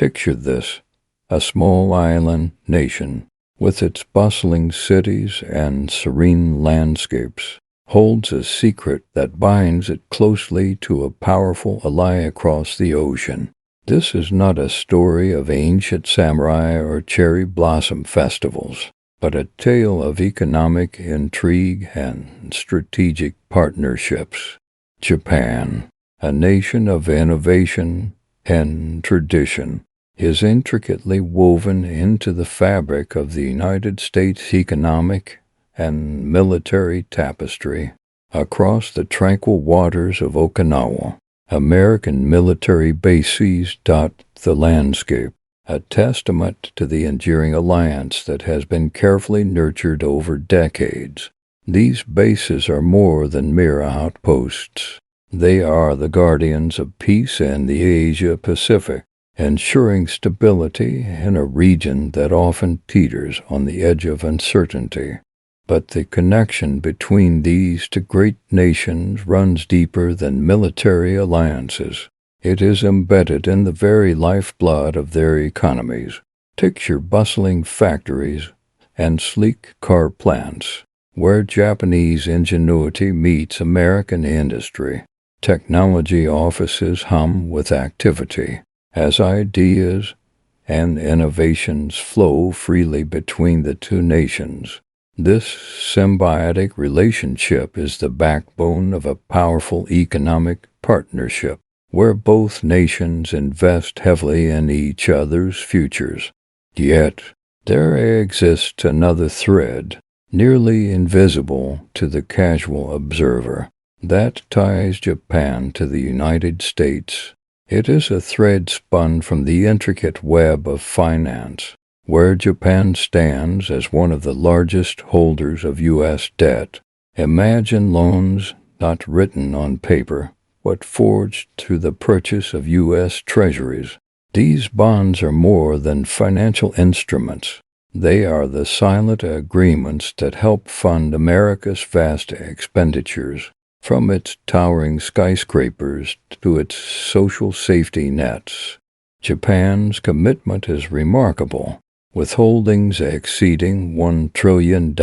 Picture this: a small island nation, with its bustling cities and serene landscapes, holds a secret that binds it closely to a powerful ally across the ocean. This is not a story of ancient samurai or cherry blossom festivals, but a tale of economic intrigue and strategic partnerships. Japan, a nation of innovation and tradition, is intricately woven into the fabric of the United States economic and military tapestry. Across the tranquil waters of Okinawa, American military bases dot the landscape, a testament to the enduring alliance that has been carefully nurtured over decades. These bases are more than mere outposts. They are the guardians of peace in the Asia-Pacific, ensuring stability in a region that often teeters on the edge of uncertainty. But the connection between these two great nations runs deeper than military alliances. It is embedded in the very lifeblood of their economies. Picture bustling factories and sleek car plants, where Japanese ingenuity meets American industry. Technology offices hum with activity, as ideas and innovations flow freely between the two nations. This symbiotic relationship is the backbone of a powerful economic partnership, where both nations invest heavily in each other's futures. Yet, there exists another thread, nearly invisible to the casual observer, that ties Japan to the United States. It is a thread spun from the intricate web of finance, where Japan stands as one of the largest holders of U.S. debt. Imagine loans not written on paper, but forged through the purchase of U.S. treasuries. These bonds are more than financial instruments. They are the silent agreements that help fund America's vast expenditures, from its towering skyscrapers to its social safety nets. Japan's commitment is remarkable, with holdings exceeding $1 trillion.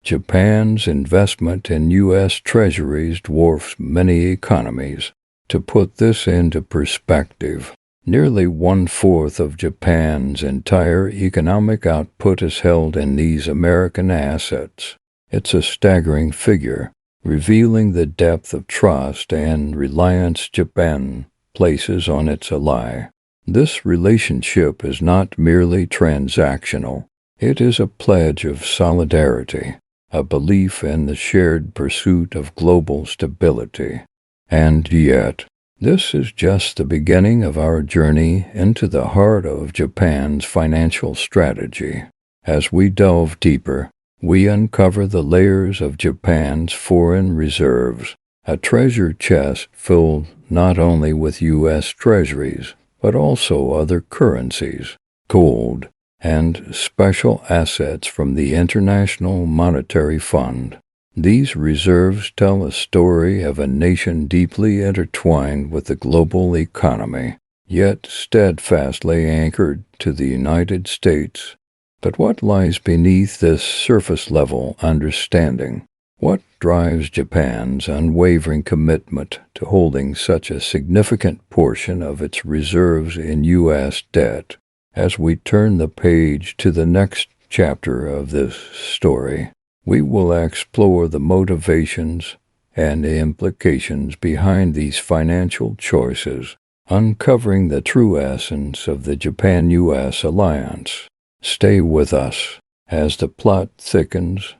Japan's investment in U.S. treasuries dwarfs many economies. To put this into perspective, nearly one-fourth of Japan's entire economic output is held in these American assets. It's a staggering figure, revealing the depth of trust and reliance Japan places on its ally. This relationship is not merely transactional. It is a pledge of solidarity, a belief in the shared pursuit of global stability. And yet, this is just the beginning of our journey into the heart of Japan's financial strategy. As we delve deeper, we uncover the layers of Japan's foreign reserves, a treasure chest filled not only with U.S. treasuries, but also other currencies, gold, and special assets from the International Monetary Fund. These reserves tell a story of a nation deeply intertwined with the global economy, yet steadfastly anchored to the United States. But what lies beneath this surface-level understanding? What drives Japan's unwavering commitment to holding such a significant portion of its reserves in U.S. debt? As we turn the page to the next chapter of this story, we will explore the motivations and implications behind these financial choices, uncovering the true essence of the Japan-U.S. alliance. Stay with us as the plot thickens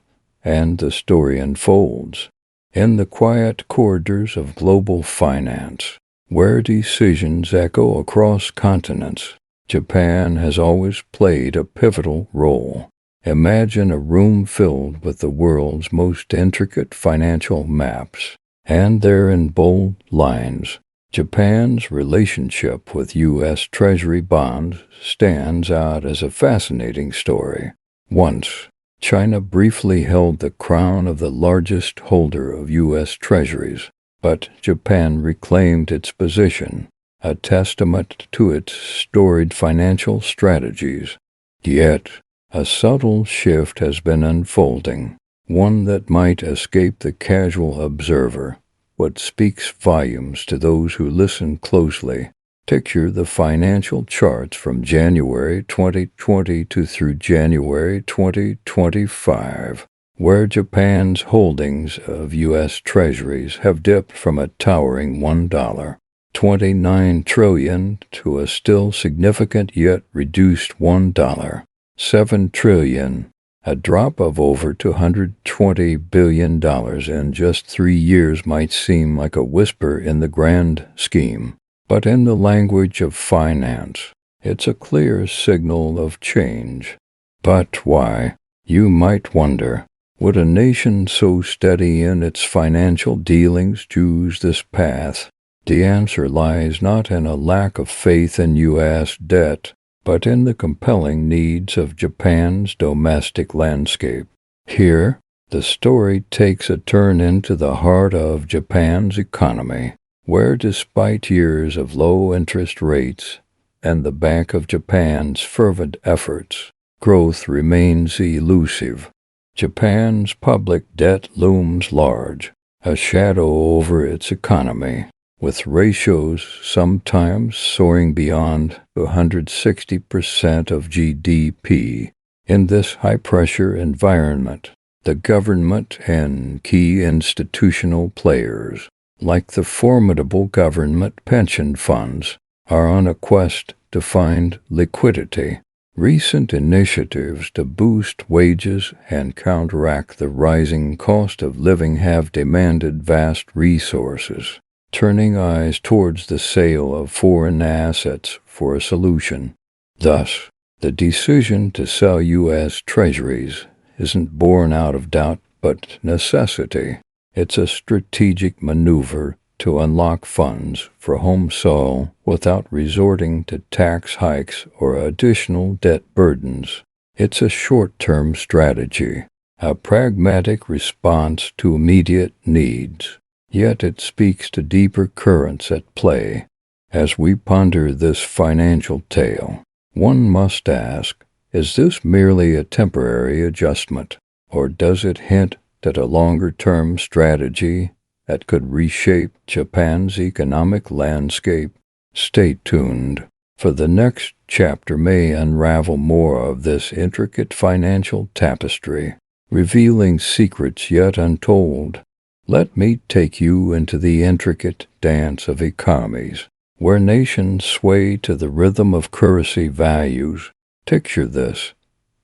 and the story unfolds. In the quiet corridors of global finance, where decisions echo across continents, Japan has always played a pivotal role. Imagine a room filled with the world's most intricate financial maps, and there in bold lines, Japan's relationship with U.S. Treasury bonds stands out as a fascinating story. Once, China briefly held the crown of the largest holder of U.S. Treasuries, but Japan reclaimed its position, a testament to its storied financial strategies. Yet, a subtle shift has been unfolding, one that might escape the casual observer, what speaks volumes to those who listen closely. Picture the financial charts from January 2022 through January 2025, where Japan's holdings of U.S. Treasuries have dipped from a towering $1.29 trillion to a still significant yet reduced $1.7 trillion, a drop of over $220 billion in just 3 years might seem like a whisper in the grand scheme. But in the language of finance, it's a clear signal of change. But why, you might wonder, would a nation so steady in its financial dealings choose this path? The answer lies not in a lack of faith in U.S. debt, but in the compelling needs of Japan's domestic landscape. Here, the story takes a turn into the heart of Japan's economy, where despite years of low interest rates and the Bank of Japan's fervent efforts, growth remains elusive. Japan's public debt looms large, a shadow over its economy, with ratios sometimes soaring beyond 160% of GDP. In this high-pressure environment, the government and key institutional players, like the formidable government pension funds, are on a quest to find liquidity. Recent initiatives to boost wages and counteract the rising cost of living have demanded vast resources, turning eyes towards the sale of foreign assets for a solution. Thus, the decision to sell U.S. Treasuries isn't born out of doubt but necessity. It's a strategic maneuver to unlock funds for home soil without resorting to tax hikes or additional debt burdens. It's a short-term strategy, a pragmatic response to immediate needs, yet it speaks to deeper currents at play. As we ponder this financial tale, one must ask, is this merely a temporary adjustment, or does it hint at a longer-term strategy that could reshape Japan's economic landscape? Stay tuned, for the next chapter may unravel more of this intricate financial tapestry, revealing secrets yet untold. Let me take you into the intricate dance of economies, where nations sway to the rhythm of currency values. Picture this,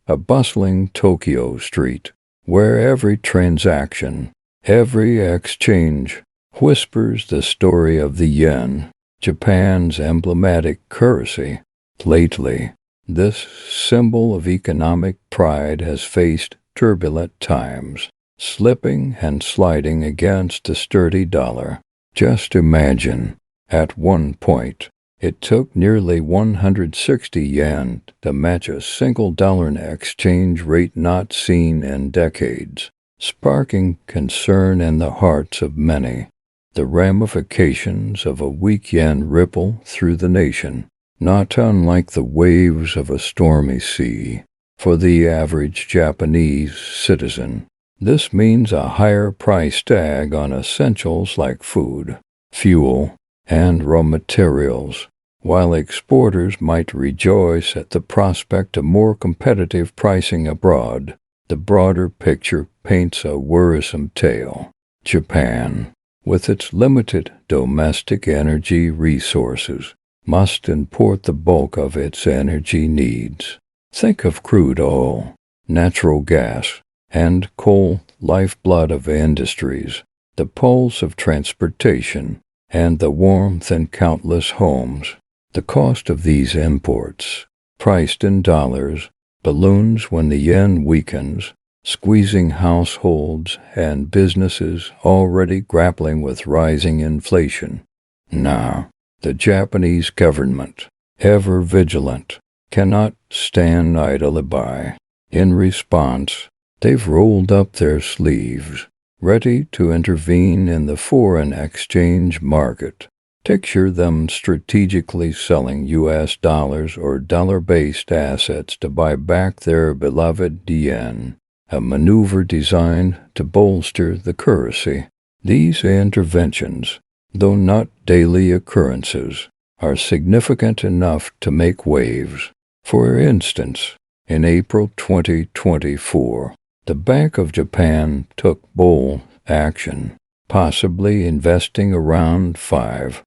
a bustling Tokyo street, where every transaction, every exchange, whispers the story of the yen, Japan's emblematic currency. Lately, this symbol of economic pride has faced turbulent times, slipping and sliding against the sturdy dollar. Just imagine, at one point, it took nearly 160 yen to match a single dollar exchange rate not seen in decades, sparking concern in the hearts of many. The ramifications of a weak yen ripple through the nation, not unlike the waves of a stormy sea. For the average Japanese citizen, this means a higher price tag on essentials like food, fuel, and raw materials. While exporters might rejoice at the prospect of more competitive pricing abroad, the broader picture paints a worrisome tale. Japan, with its limited domestic energy resources, must import the bulk of its energy needs. Think of crude oil, natural gas, and coal, lifeblood of industries, the pulse of transportation, and the warmth in countless homes. The cost of these imports, priced in dollars, balloons when the yen weakens, squeezing households and businesses already grappling with rising inflation. Now, the Japanese government, ever vigilant, cannot stand idly by. In response, they've rolled up their sleeves, ready to intervene in the foreign exchange market. Picture them strategically selling U.S. dollars or dollar-based assets to buy back their beloved yen, a maneuver designed to bolster the currency. These interventions, though not daily occurrences, are significant enough to make waves. For instance, in April 2024, the Bank of Japan took bold action, possibly investing around 5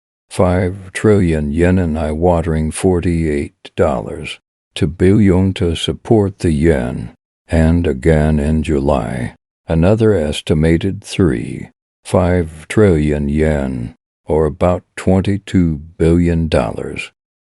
trillion yen, an eye-watering $48 billion, to support the yen, and again in July, another estimated 5 trillion yen, or about $22 billion,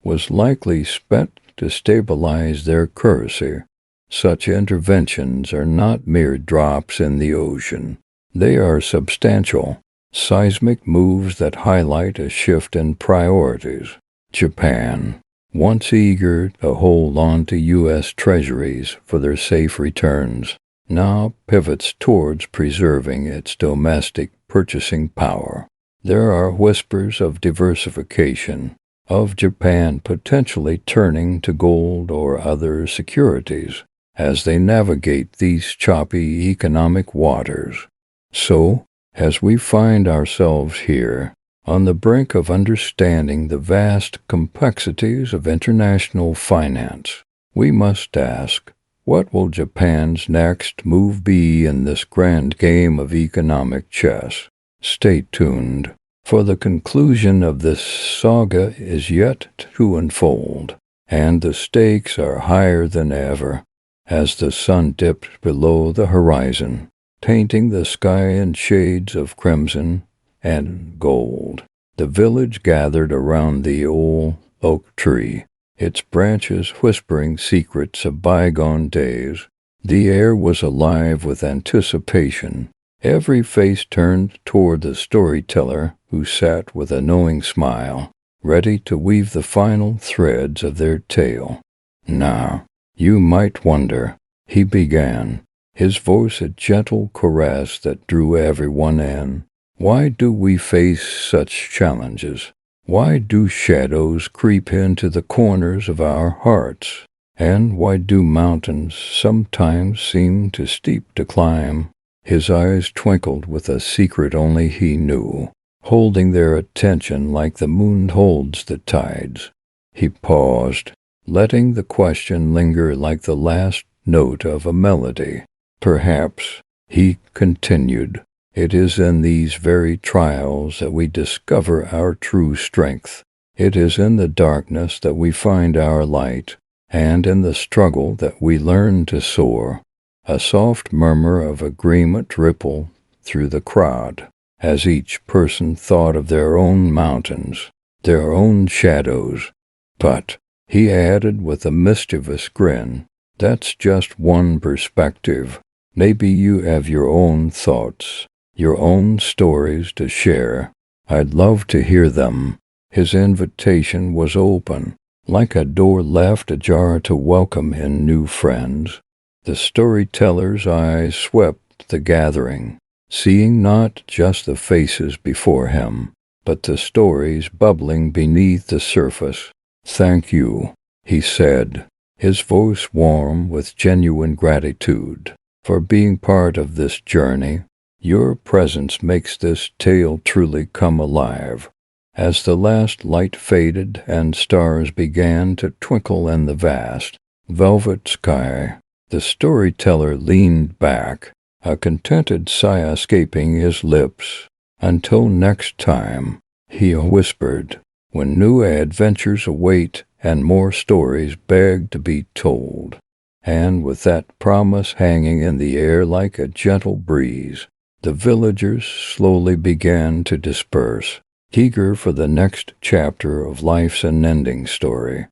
was likely spent to stabilize their currency. Such interventions are not mere drops in the ocean. They are substantial, seismic moves that highlight a shift in priorities. Japan, once eager to hold on to U.S. treasuries for their safe returns, now pivots towards preserving its domestic purchasing power. There are whispers of diversification, of Japan potentially turning to gold or other securities as they navigate these choppy economic waters. So, as we find ourselves here, on the brink of understanding the vast complexities of international finance, we must ask, what will Japan's next move be in this grand game of economic chess? Stay tuned, for the conclusion of this saga is yet to unfold, and the stakes are higher than ever as the sun dips below the horizon, painting the sky in shades of crimson and gold. The village gathered around the old oak tree, its branches whispering secrets of bygone days. The air was alive with anticipation. Every face turned toward the storyteller, who sat with a knowing smile, ready to weave the final threads of their tale. "Now, you might wonder," he began, his voice a gentle caress that drew everyone in. "Why do we face such challenges? Why do shadows creep into the corners of our hearts? And why do mountains sometimes seem too steep to climb?" His eyes twinkled with a secret only he knew, holding their attention like the moon holds the tides. He paused, letting the question linger like the last note of a melody. "Perhaps," he continued, "it is in these very trials that we discover our true strength. It is in the darkness that we find our light, and in the struggle that we learn to soar." A soft murmur of agreement rippled through the crowd as each person thought of their own mountains, their own shadows. "But," he added with a mischievous grin, "that's just one perspective. Maybe you have your own thoughts, your own stories to share. I'd love to hear them." His invitation was open, like a door left ajar to welcome in new friends. The storyteller's eyes swept the gathering, seeing not just the faces before him, but the stories bubbling beneath the surface. "Thank you," he said, his voice warm with genuine gratitude, "for being part of this journey. Your presence makes this tale truly come alive." As the last light faded and stars began to twinkle in the vast, velvet sky, the storyteller leaned back, a contented sigh escaping his lips. "Until next time," he whispered, "when new adventures await and more stories beg to be told." And with that promise hanging in the air like a gentle breeze, the villagers slowly began to disperse, eager for the next chapter of life's unending story.